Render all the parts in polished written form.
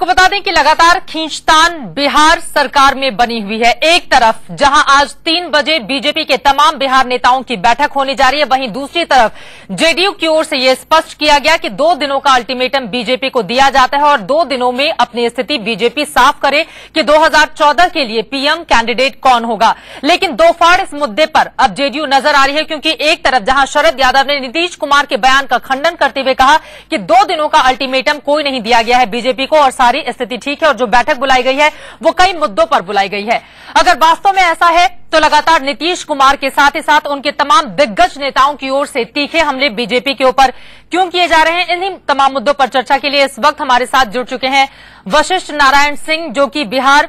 आपको बता दें कि लगातार खींचतान बिहार सरकार में बनी हुई है। एक तरफ जहां आज 3 बजे बीजेपी के तमाम बिहार नेताओं की बैठक होने जा रही है, वहीं दूसरी तरफ जेडीयू की ओर से यह स्पष्ट किया गया कि 2 दिनों का अल्टीमेटम बीजेपी को दिया जाता है और 2 दिनों में अपनी स्थिति बीजेपी साफ करे कि 2014 के लिए पीएम कैंडिडेट कौन होगा। लेकिन दो फाड़ इस मुद्दे पर अब जेडीयू नजर आ रही है, क्योंकि एक तरफ जहां शरद यादव ने नीतीश कुमार के बयान का खंडन करते हुए कहा कि 2 दिनों का अल्टीमेटम कोई नहीं दिया गया है बीजेपी को और सारी स्थिति ठीक है और जो बैठक बुलाई गई है वो कई मुद्दों पर बुलाई गई है। अगर वास्तव में ऐसा है तो लगातार नीतीश कुमार के साथ ही साथ उनके तमाम दिग्गज नेताओं की ओर से तीखे हमले बीजेपी के ऊपर क्यों किए जा रहे हैं, इन्हीं तमाम मुद्दों पर चर्चा के लिए इस वक्त हमारे साथ जुड़ चुके हैं वशिष्ठ नारायण सिंह, जो कि बिहार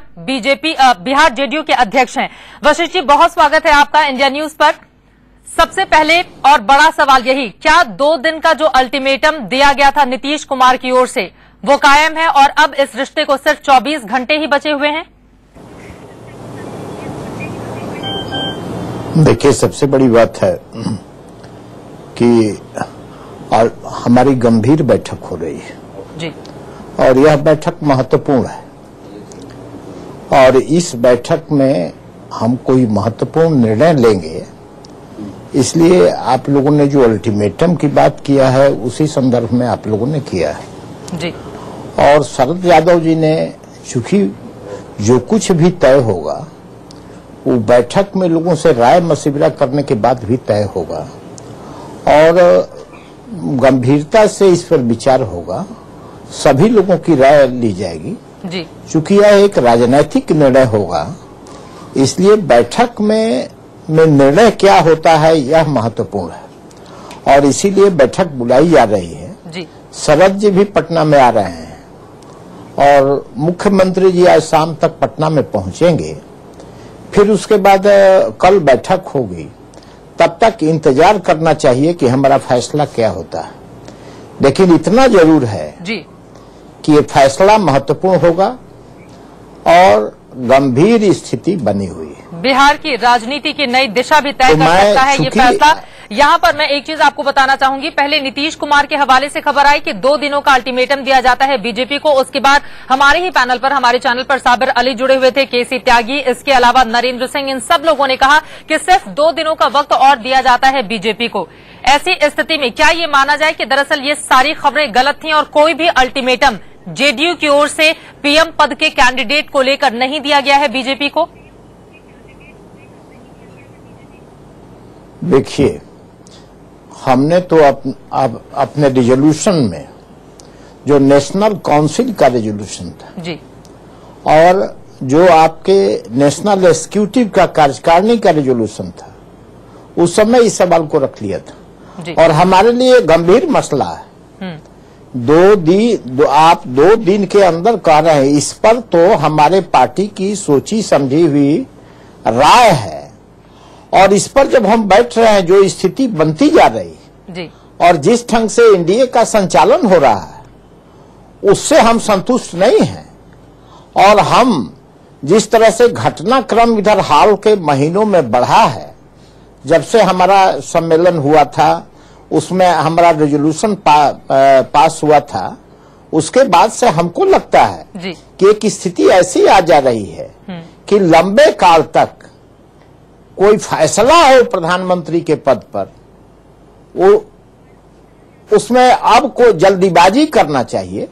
जेडीयू के अध्यक्ष हैं। वशिष्ठ जी, बहुत स्वागत है आपका इंडिया न्यूज पर। सबसे पहले और बड़ा सवाल यही, क्या 2 दिन का जो अल्टीमेटम दिया गया था नीतीश कुमार की ओर से वो कायम है और अब इस रिश्ते को सिर्फ 24 घंटे ही बचे हुए हैं? देखिए, सबसे बड़ी बात है कि और हमारी गंभीर बैठक हो रही है जी, और यह बैठक महत्वपूर्ण है और इस बैठक में हम कोई महत्वपूर्ण निर्णय लेंगे। इसलिए आप लोगों ने जो अल्टीमेटम की बात किया है उसी संदर्भ में आप लोगों ने किया है जी। और शरद यादव जी ने, चूंकि जो कुछ भी तय होगा वो बैठक में लोगों से राय मशविरा करने के बाद भी तय होगा और गंभीरता से इस पर विचार होगा, सभी लोगों की राय ली जाएगी जी। चूंकि यह एक राजनीतिक निर्णय होगा, इसलिए बैठक में निर्णय क्या होता है यह महत्वपूर्ण है और इसीलिए बैठक बुलाई जा रही है जी। शरद जी भी पटना में आ रहे हैं और मुख्यमंत्री जी आज शाम तक पटना में पहुंचेंगे। फिर उसके बाद कल बैठक होगी, तब तक इंतजार करना चाहिए कि हमारा फैसला क्या होता है। लेकिन इतना जरूर है जी कि ये फैसला महत्वपूर्ण होगा और गंभीर स्थिति बनी हुई है। बिहार की राजनीति की नई दिशा भी तय कर सकता है ये फैसला। यहाँ पर मैं एक चीज आपको बताना चाहूंगी, पहले नीतीश कुमार के हवाले से खबर आई कि 2 दिनों का अल्टीमेटम दिया जाता है बीजेपी को। उसके बाद हमारे ही पैनल पर, हमारे चैनल पर साबिर अली जुड़े हुए थे, केसी त्यागी, इसके अलावा नरेंद्र सिंह, इन सब लोगों ने कहा कि सिर्फ 2 दिनों का वक्त और दिया जाता है बीजेपी को। ऐसी स्थिति में क्या ये माना जाए कि दरअसल ये सारी खबरें गलत थी और कोई भी अल्टीमेटम जेडीयू की ओर से पीएम पद के कैंडिडेट को लेकर नहीं दिया गया है बीजेपी को? देखिए, हमने तो अपने रिजोल्यूशन में, जो नेशनल काउंसिल का रिजोल्यूशन था जी, और जो आपके नेशनल एग्जीक्यूटिव का कार्यकारिणी का रिजोल्यूशन था, उस समय इस सवाल को रख लिया था जी। और हमारे लिए गंभीर मसला है। 2 दिन के अंदर कह रहे हैं, इस पर तो हमारे पार्टी की सोची समझी हुई राय है और इस पर जब हम बैठ रहे हैं, जो स्थिति बनती जा रही है जी, और जिस ढंग से एनडीए का संचालन हो रहा है उससे हम संतुष्ट नहीं हैं और हम जिस तरह से घटनाक्रम इधर हाल के महीनों में बढ़ा है, जब से हमारा सम्मेलन हुआ था उसमें हमारा रेजोल्यूशन पास हुआ था, उसके बाद से हमको लगता है जी कि एक स्थिति ऐसी आ जा रही है कि लंबे काल तक कोई फैसला हो प्रधानमंत्री के पद पर, वो उसमें अब को जल्दीबाजी करना चाहिए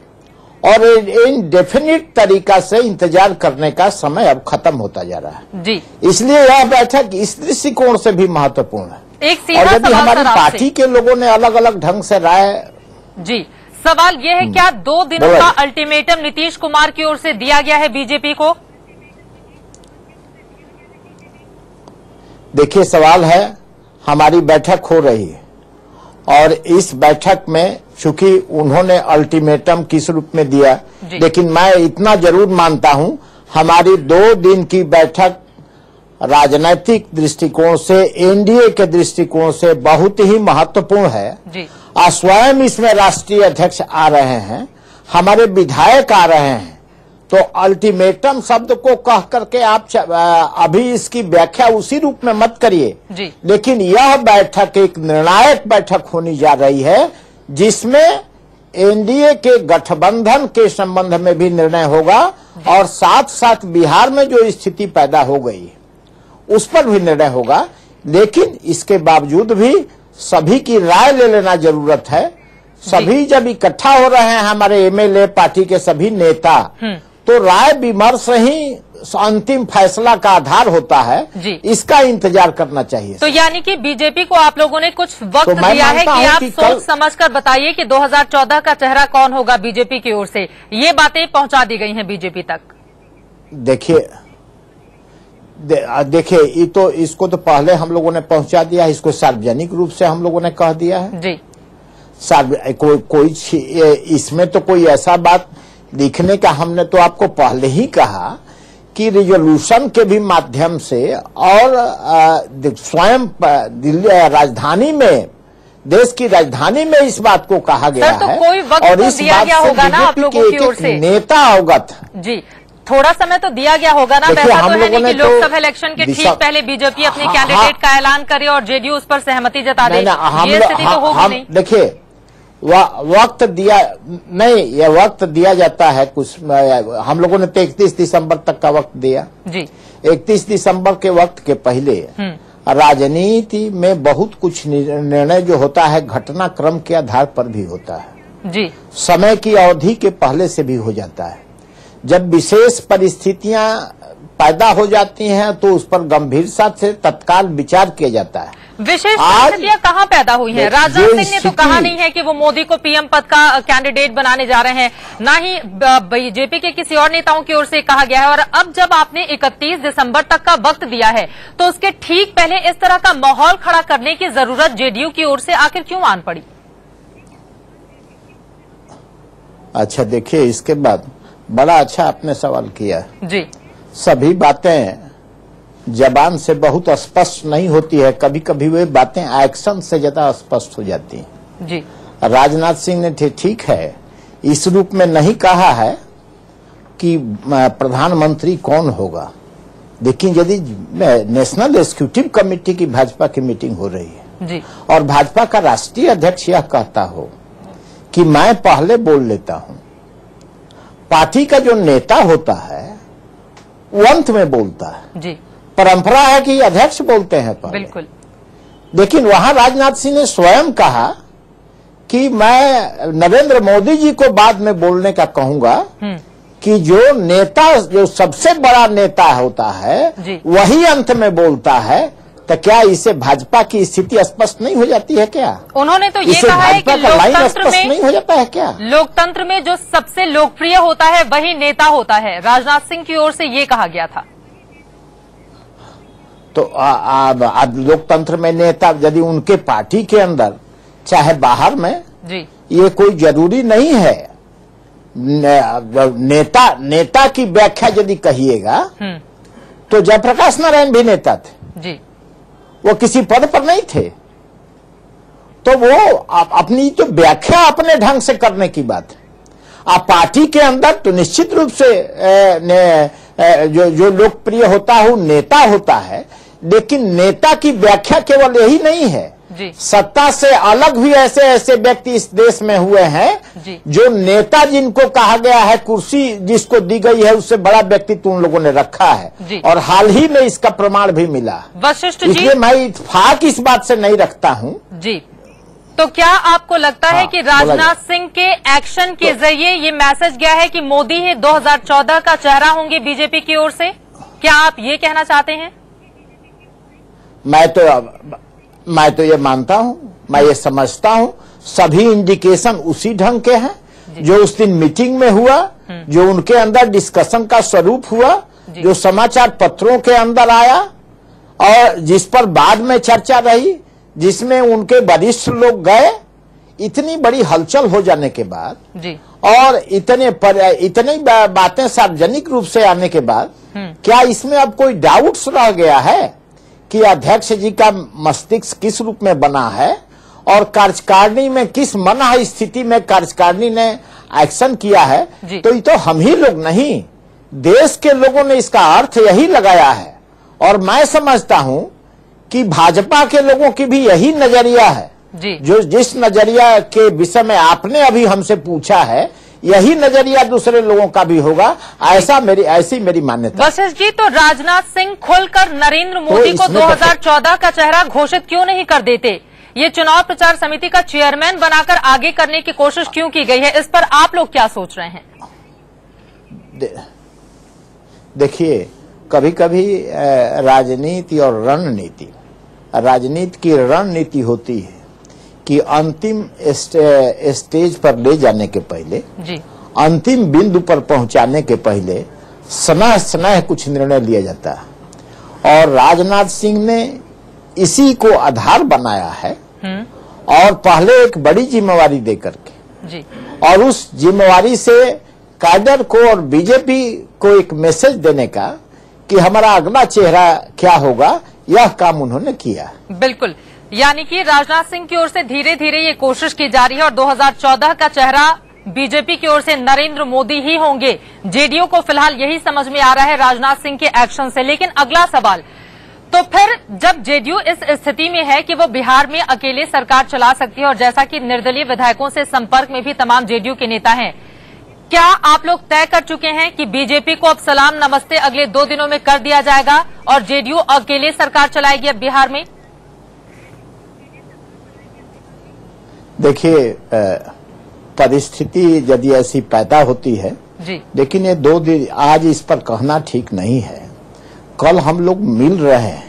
और इनडेफिनिट तरीका से इंतजार करने का समय अब खत्म होता जा रहा है जी। इसलिए यह बैठक इस दृष्टिकोण से भी महत्वपूर्ण है। एक सीधा और यदि सवाल हमारी सर आपसे। पार्टी के लोगों ने अलग अलग ढंग से राय, जी, सवाल यह है, क्या 2 दिनों का अल्टीमेटम नीतीश कुमार की ओर से दिया गया है बीजेपी को? देखिए, सवाल है, हमारी बैठक हो रही है और इस बैठक में चूंकि उन्होंने अल्टीमेटम किस रूप में दिया, लेकिन मैं इतना जरूर मानता हूं हमारी 2 दिन की बैठक राजनीतिक दृष्टिकोण से, एनडीए के दृष्टिकोण से बहुत ही महत्वपूर्ण है। स्वयं इसमें राष्ट्रीय अध्यक्ष आ रहे हैं, हमारे विधायक आ रहे हैं, तो अल्टीमेटम शब्द को कह करके आप अभी इसकी व्याख्या उसी रूप में मत करिए, लेकिन यह बैठक एक निर्णायक बैठक होनी जा रही है जिसमें एनडीए के गठबंधन के संबंध में भी निर्णय होगा और साथ साथ बिहार में जो स्थिति पैदा हो गई उस पर भी निर्णय होगा। लेकिन इसके बावजूद भी सभी की राय ले लेना जरूरत है। सभी जब इकट्ठा हो रहे हैं हमारे एमएलए पार्टी के सभी नेता, तो राय विमर्श ही अंतिम फैसला का आधार होता है। इसका इंतजार करना चाहिए। तो यानी कि बीजेपी को आप लोगों ने कुछ वक्त दिया है कि आप सोच समझकर बताइए कि 2014 का चेहरा कौन होगा बीजेपी की ओर से। ये बातें पहुंचा दी गई हैं बीजेपी तक। देखिए ये तो इसको तो पहले हम लोगों ने पहुंचा दिया है। इसको सार्वजनिक रूप से हम लोगों ने कह दिया है जी। कोई इसमें तो कोई ऐसा बात लिखने का हमने तो आपको पहले ही कहा कि रिजोल्यूशन के भी माध्यम से और स्वयं दिल्ली राजधानी में, देश की राजधानी में इस बात को कहा गया तो है। कोई वक्त और तो इस दिया बात गया से होगा ना आप लोगों की ओर से, नेता अवगत जी। थोड़ा समय तो दिया गया होगा ना। वैसा तो है नहीं कि लोकसभा इलेक्शन के ठीक पहले बीजेपी अपने कैंडिडेट का ऐलान करे और जेडीयू उस पर सहमति जता दे। ये स्थिति तो होगी नहीं। देखिए वक्त दिया नहीं, यह वक्त दिया जाता है कुछ। हम लोगों ने तो 31 दिसंबर तक का वक्त दिया जी। 31 दिसंबर के वक्त के पहले राजनीति में बहुत कुछ निर्णय जो होता है घटनाक्रम के आधार पर भी होता है जी। समय की अवधि के पहले से भी हो जाता है। जब विशेष परिस्थितियां पैदा हो जाती हैं तो उस पर गंभीरता से तत्काल विचार किया जाता है। विशेष परिस्थितियां कहाँ पैदा हुई हैं? राजनाथ सिंह ने तो कहा नहीं है कि वो मोदी को पीएम पद का कैंडिडेट बनाने जा रहे हैं, ना ही बीजेपी के किसी और नेताओं की ओर से कहा गया है। और अब जब आपने 31 दिसंबर तक का वक्त दिया है तो उसके ठीक पहले इस तरह का माहौल खड़ा करने की जरूरत जेडीयू की ओर से आखिर क्यों आन पड़ी? अच्छा देखिए, इसके बाद बड़ा अच्छा आपने सवाल किया जी। सभी बातें जबान से बहुत स्पष्ट नहीं होती है, कभी कभी वे बातें एक्शन से ज्यादा स्पष्ट हो जाती हैं जी। राजनाथ सिंह ने ठीक है इस रूप में नहीं कहा है कि प्रधानमंत्री कौन होगा। लेकिन यदि नेशनल एग्जीक्यूटिव कमेटी की भाजपा की मीटिंग हो रही है जी। और भाजपा का राष्ट्रीय अध्यक्ष यह कहता हो कि मैं पहले बोल लेता हूं, पार्टी का जो नेता होता है वो अंत में बोलता है जी। परंपरा है कि अध्यक्ष बोलते हैं पहले। बिल्कुल। लेकिन वहां राजनाथ सिंह ने स्वयं कहा कि मैं नरेंद्र मोदी जी को बाद में बोलने का कहूंगा कि जो नेता, जो सबसे बड़ा नेता होता है वही अंत में बोलता है। तो क्या इससे भाजपा की स्थिति स्पष्ट नहीं हो जाती है क्या? उन्होंने तो ये कहा है कि लोकतंत्र में नहीं हो जाता है क्या? लोकतंत्र में जो सबसे लोकप्रिय होता है वही नेता होता है। राजनाथ सिंह की ओर से ये कहा गया था। तो लोकतंत्र में नेता यदि उनके पार्टी के अंदर चाहे बाहर में जी, ये कोई जरूरी नहीं है। नेता की व्याख्या यदि कहिएगा तो जयप्रकाश नारायण भी नेता थे जी। वो किसी पद पर नहीं थे। तो वो अपनी तो व्याख्या अपने ढंग से करने की बात है। आप पार्टी के अंदर तो निश्चित रूप से जो लोकप्रिय होता है नेता होता है, लेकिन नेता की व्याख्या केवल यही नहीं है जी। सत्ता से अलग भी ऐसे ऐसे व्यक्ति इस देश में हुए हैं जो नेता जिनको कहा गया है, कुर्सी जिसको दी गई है उससे बड़ा व्यक्तित्व उन लोगों ने रखा है और हाल ही में इसका प्रमाण भी मिला। वशिष्ठ जी, इसलिए मैं इत्तेफाक इस बात से नहीं रखता हूं जी। तो क्या आपको लगता है कि राजनाथ सिंह के एक्शन के जरिए ये मैसेज गया है कि मोदी ही 2014 का चेहरा होंगे बीजेपी की ओर से? क्या आप ये कहना चाहते हैं? मैं तो ये मानता हूं, मैं ये समझता हूं सभी इंडिकेशन उसी ढंग के हैं जो उस दिन मीटिंग में हुआ, जो उनके अंदर डिस्कशन का स्वरूप हुआ, जो समाचार पत्रों के अंदर आया और जिस पर बाद में चर्चा रही, जिसमें उनके वरिष्ठ लोग गए। इतनी बड़ी हलचल हो जाने के बाद जी। और इतनी बातें सार्वजनिक रूप से आने के बाद क्या इसमें अब कोई डाउट्स रह गया है कि अध्यक्ष जी का मस्तिष्क किस रूप में बना है और कार्यकारिणी में किस मना स्थिति में कार्यकारिणी ने एक्शन किया है? तो ये तो हम ही लोग नहीं, देश के लोगों ने इसका अर्थ यही लगाया है और मैं समझता हूं कि भाजपा के लोगों की भी यही नजरिया है जी। जो जिस नजरिया के विषय में आपने अभी हमसे पूछा है, यही नजरिया दूसरे लोगों का भी होगा, ऐसी मेरी मान्यता। वशिष्ठ जी, तो राजनाथ सिंह खुलकर नरेंद्र मोदी को 2014 का चेहरा घोषित क्यों नहीं कर देते? ये चुनाव प्रचार समिति का चेयरमैन बनाकर आगे करने की कोशिश क्यों की गई है? इस पर आप लोग क्या सोच रहे हैं? देखिए, कभी कभी राजनीति और राजनीति की रणनीति होती है कि अंतिम स्टेज पर ले जाने के पहले जी, अंतिम बिंदु पर पहुंचाने के पहले स्नेह कुछ निर्णय लिया जाता है, और राजनाथ सिंह ने इसी को आधार बनाया है, और पहले एक बड़ी जिम्मेवारी देकर के जी, और उस जिम्मेवारी से कैडर को और बीजेपी को एक मैसेज देने का कि हमारा अगला चेहरा क्या होगा, यह काम उन्होंने किया। बिल्कुल, यानी कि राजनाथ सिंह की ओर से धीरे धीरे ये कोशिश की जा रही है और 2014 का चेहरा बीजेपी की ओर से नरेंद्र मोदी ही होंगे। जेडीयू को फिलहाल यही समझ में आ रहा है राजनाथ सिंह के एक्शन से। लेकिन अगला सवाल, तो फिर जब जेडीयू इस स्थिति में है कि वो बिहार में अकेले सरकार चला सकती है, और जैसा कि निर्दलीय विधायकों से संपर्क में भी तमाम जेडीयू के नेता हैं, क्या आप लोग तय कर चुके हैं कि बीजेपी को अब सलाम नमस्ते अगले 2 दिनों में कर दिया जाएगा और जेडीयू अकेले सरकार चलाएगी अब बिहार में? देखिए, परिस्थिति यदि ऐसी पैदा होती है जी, लेकिन ये 2 दिन आज इस पर कहना ठीक नहीं है। कल हम लोग मिल रहे हैं,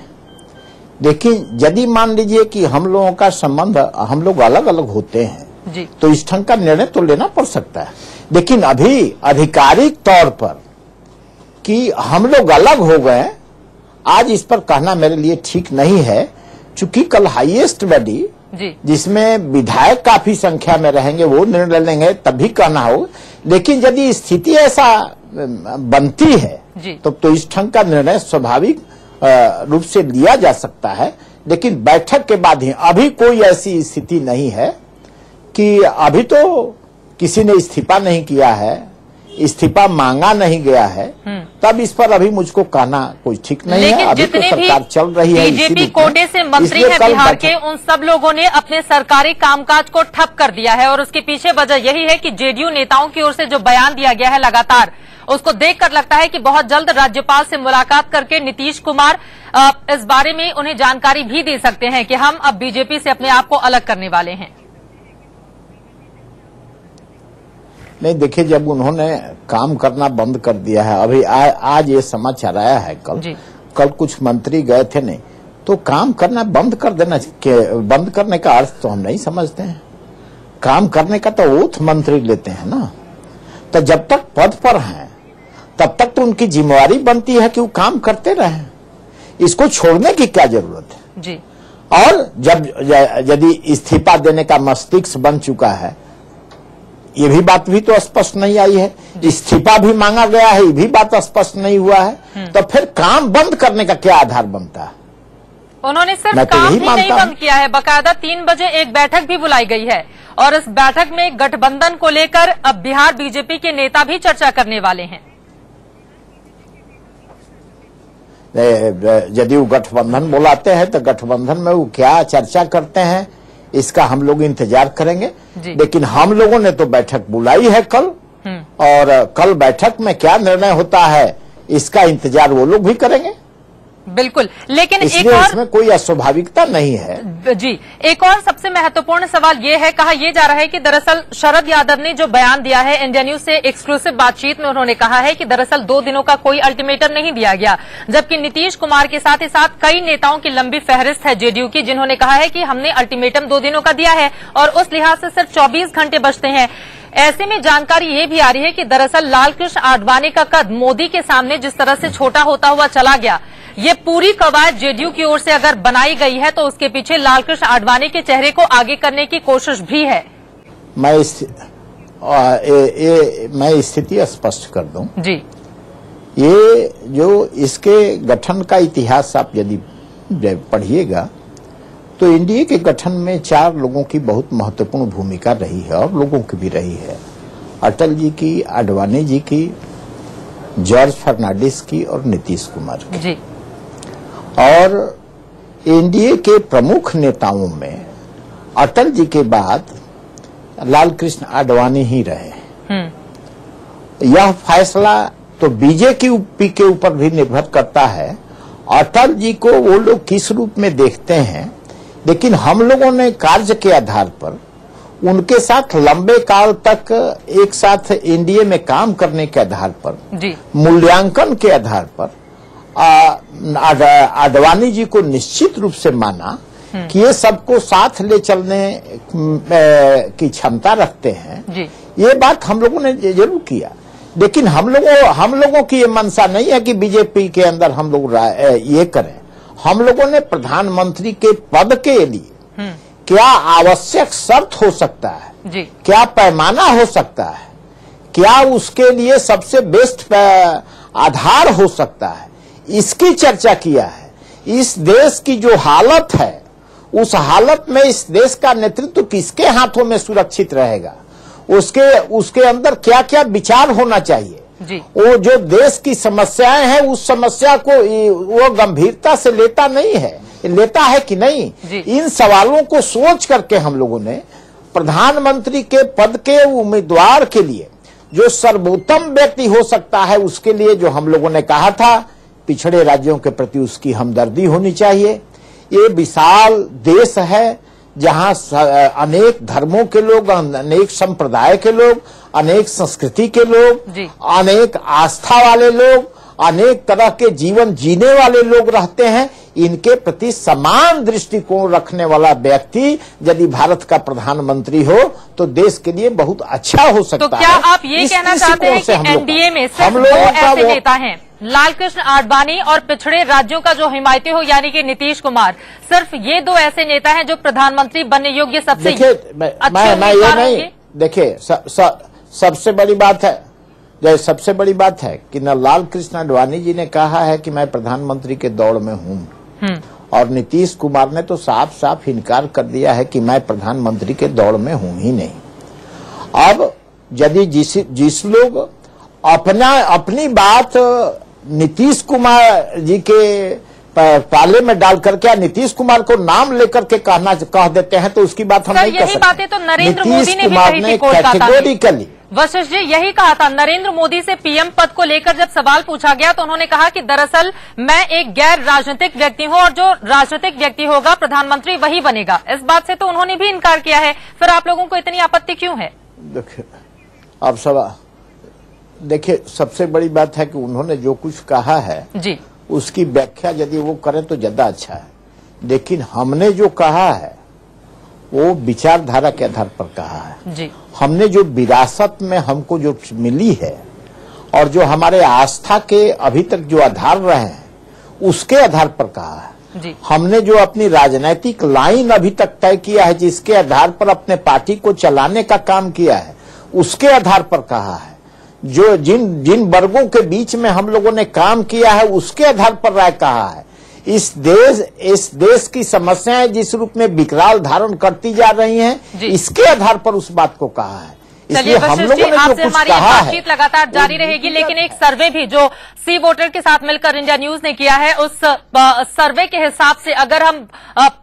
लेकिन यदि मान लीजिए कि हम लोगों का संबंध, हम लोग अलग अलग होते हैं जी, तो इस ढंग का निर्णय तो लेना पड़ सकता है। लेकिन अभी आधिकारिक तौर पर कि हम लोग अलग हो गए, आज इस पर कहना मेरे लिए ठीक नहीं है, चूंकि कल हाईएस्ट बॉडी जिसमें विधायक काफी संख्या में रहेंगे वो निर्णय लेंगे, तभी कहना हो। लेकिन यदि स्थिति ऐसा बनती है तो इस ढंग का निर्णय स्वाभाविक रूप से लिया जा सकता है, लेकिन बैठक के बाद ही। अभी कोई ऐसी स्थिति नहीं है कि अभी तो किसी ने इस्तीफा नहीं किया है, इस्तीफा मांगा नहीं गया है, तब इस पर अभी मुझको कहना कोई ठीक नहीं है। अभी तो सरकार चल रही है। बीजेपी कोटे से मंत्री हैं बिहार के, उन सब लोगों ने अपने सरकारी कामकाज को ठप कर दिया है, और उसके पीछे वजह यही है कि जेडीयू नेताओं की ओर से जो बयान दिया गया है लगातार, उसको देखकर लगता है कि बहुत जल्द राज्यपाल से मुलाकात करके नीतीश कुमार इस बारे में उन्हें जानकारी भी दे सकते हैं कि हम अब बीजेपी से अपने आप को अलग करने वाले हैं। नहीं, देखिए, जब उन्होंने काम करना बंद कर दिया है, अभी आज ये समाचार आया है, कल कुछ मंत्री गए थे, नहीं तो काम करना बंद कर देना, बंद करने का अर्थ तो हम नहीं समझते हैं। काम करने का तो ओथ मंत्री लेते हैं ना, तो जब तक पद पर हैं तब तक तो उनकी जिम्मेवारी बनती है कि वो काम करते रहें, इसको छोड़ने की क्या जरूरत है जी। और जब यदि इस्तीफा देने का मस्तिष्क बन चुका है, ये भी बात भी तो स्पष्ट नहीं आई है, इस्तीफा भी मांगा गया है, ये भी बात स्पष्ट नहीं हुआ है, तो फिर काम बंद करने का क्या आधार बनता है? उन्होंने सिर्फ काम ही नहीं बंद किया है, बाकायदा 3 बजे एक बैठक भी बुलाई गई है, और इस बैठक में गठबंधन को लेकर अब बिहार बीजेपी के नेता भी चर्चा करने वाले हैं। यदि वो गठबंधन बुलाते हैं तो गठबंधन में वो क्या चर्चा करते हैं, इसका हम लोग इंतजार करेंगे। लेकिन हम लोगों ने तो बैठक बुलाई है कल, और कल बैठक में क्या निर्णय होता है इसका इंतजार वो लोग भी करेंगे। बिल्कुल, लेकिन एक और इसमें कोई अस्वाभाविकता नहीं है जी। एक और सबसे महत्वपूर्ण सवाल ये है, कहा यह जा रहा है कि दरअसल शरद यादव ने जो बयान दिया है इंडिया न्यूज से एक्सक्लूसिव बातचीत में, उन्होंने कहा है कि दरअसल 2 दिनों का कोई अल्टीमेटम नहीं दिया गया, जबकि नीतीश कुमार के साथ ही साथ कई नेताओं की लंबी फहरिस्त है जेडीयू की, जिन्होंने कहा है कि हमने अल्टीमेटम 2 दिनों का दिया है और उस लिहाज से सिर्फ 24 घंटे बचते हैं। ऐसे में जानकारी ये भी आ रही है कि दरअसल लालकृष्ण आडवाणी का कद मोदी के सामने जिस तरह से छोटा होता हुआ चला गया, ये पूरी कवायद जेडीयू की ओर से अगर बनाई गई है तो उसके पीछे लालकृष्ण आडवाणी के चेहरे को आगे करने की कोशिश भी है। मैं स्थिति स्पष्ट कर दूं जी। ये जो इसके गठन का इतिहास आप यदि पढ़िएगा तो एनडीए के गठन में 4 लोगों की बहुत महत्वपूर्ण भूमिका रही है, और लोगों की भी रही है। अटल जी की, आडवाणी जी की, जॉर्ज फर्नांडिस की और नीतीश कुमार की जी। और एनडीए के प्रमुख नेताओं में अटल जी के बाद लाल कृष्ण आडवाणी ही रहे। यह फैसला तो बीजेपी के ऊपर भी निर्भर करता है, अटल जी को वो लोग किस रूप में देखते हैं। लेकिन हम लोगों ने कार्य के आधार पर उनके साथ लंबे काल तक एक साथ एनडीए में काम करने के आधार पर, मूल्यांकन के आधार पर आडवाणी जी को निश्चित रूप से माना कि ये सबको साथ ले चलने की क्षमता रखते हैं। ये बात हम लोगों ने जरूर किया। लेकिन हम लोगों की ये मंशा नहीं है कि बीजेपी के अंदर हम लोग ये करें। हम लोगों ने प्रधानमंत्री के पद के लिए क्या आवश्यक शर्त हो सकता है, क्या पैमाना हो सकता है, क्या उसके लिए सबसे बेस्ट आधार हो सकता है, इसकी चर्चा किया है। इस देश की जो हालत है, उस हालत में इस देश का नेतृत्व किसके हाथों में सुरक्षित रहेगा, उसके अंदर क्या क्या विचार होना चाहिए। वो जो देश की समस्याएं हैं, उस समस्या को वो गंभीरता से लेता नहीं है, लेता है कि नहीं। इन सवालों को सोच करके हम लोगों ने प्रधानमंत्री के पद के उम्मीदवार के लिए जो सर्वोत्तम व्यक्ति हो सकता है, उसके लिए जो हम लोगों ने कहा था, पिछड़े राज्यों के प्रति उसकी हमदर्दी होनी चाहिए। ये विशाल देश है जहां अनेक धर्मों के लोग, अनेक संप्रदाय के लोग, अनेक संस्कृति के लोग, अनेक आस्था वाले लोग, अनेक तरह के जीवन जीने वाले लोग रहते हैं। इनके प्रति समान दृष्टिकोण रखने वाला व्यक्ति यदि भारत का प्रधानमंत्री हो तो देश के लिए बहुत अच्छा हो सकता है। तो क्या आप ये कहना चाहते हैं कि एनडीए में सिर्फ दो ऐसे नेता हैं, लाल कृष्ण आडवाणी और पिछड़े राज्यों का जो हिमायती हो यानी कि नीतीश कुमार, सिर्फ ये दो ऐसे नेता हैं जो प्रधानमंत्री बनने योग्य सबसे अच्छे उम्मीदवार होंगे? देखिए, सबसे बड़ी बात है कि न लाल कृष्ण आडवाणी जी ने कहा है कि मैं प्रधानमंत्री के दौड़ में हूं, और नीतीश कुमार ने तो साफ साफ इनकार कर दिया है कि मैं प्रधानमंत्री के दौड़ में हूं ही नहीं। अब यदि जिस लोग अपनी बात नीतीश कुमार जी के पाले में डाल करके नीतीश कुमार को नाम लेकर के कह देते हैं, तो उसकी बात हम नहीं कर सकते। यही बातें तो नरेंद्र मोदी ने भी कही थी कोलकाता में। वशिष्ठ जी, यही कहा था नरेंद्र मोदी से पीएम पद को लेकर जब सवाल पूछा गया तो उन्होंने कहा कि दरअसल मैं एक गैर राजनीतिक व्यक्ति हूं और जो राजनीतिक व्यक्ति होगा प्रधानमंत्री वही बनेगा। इस बात से तो उन्होंने भी इनकार किया है, फिर आप लोगों को इतनी आपत्ति क्यों है? देखिए, सबसे बड़ी बात है कि उन्होंने जो कुछ कहा है जी, उसकी व्याख्या यदि वो करें तो ज्यादा अच्छा है। लेकिन हमने जो कहा है वो विचारधारा के आधार पर कहा है जी। हमने जो विरासत में हमको जो मिली है और जो हमारे आस्था के अभी तक जो आधार रहे हैं, उसके आधार पर कहा है जी। हमने जो अपनी राजनीतिक लाइन अभी तक तय किया है, जिसके आधार पर अपने पार्टी को चलाने का काम किया है, उसके आधार पर कहा है। जो जिन वर्गों के बीच में हम लोगों ने काम किया है, उसके आधार पर राय कहा है। इस देश की समस्याएं जिस रूप में विकराल धारण करती जा रही हैं, इसके आधार पर उस बात को कहा है। चलिए वशिष्ठ जी, आपसे हमारी बातचीत लगातार जारी रहेगी, लेकिन एक सर्वे भी जो सी वोटर के साथ मिलकर इंडिया न्यूज ने किया है, उस सर्वे के हिसाब से अगर हम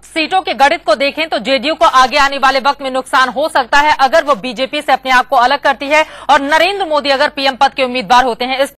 सीटों के गणित को देखें तो जेडीयू को आगे आने वाले वक्त में नुकसान हो सकता है अगर वो बीजेपी से अपने आप को अलग करती है और नरेंद्र मोदी अगर पीएम पद के उम्मीदवार होते हैं।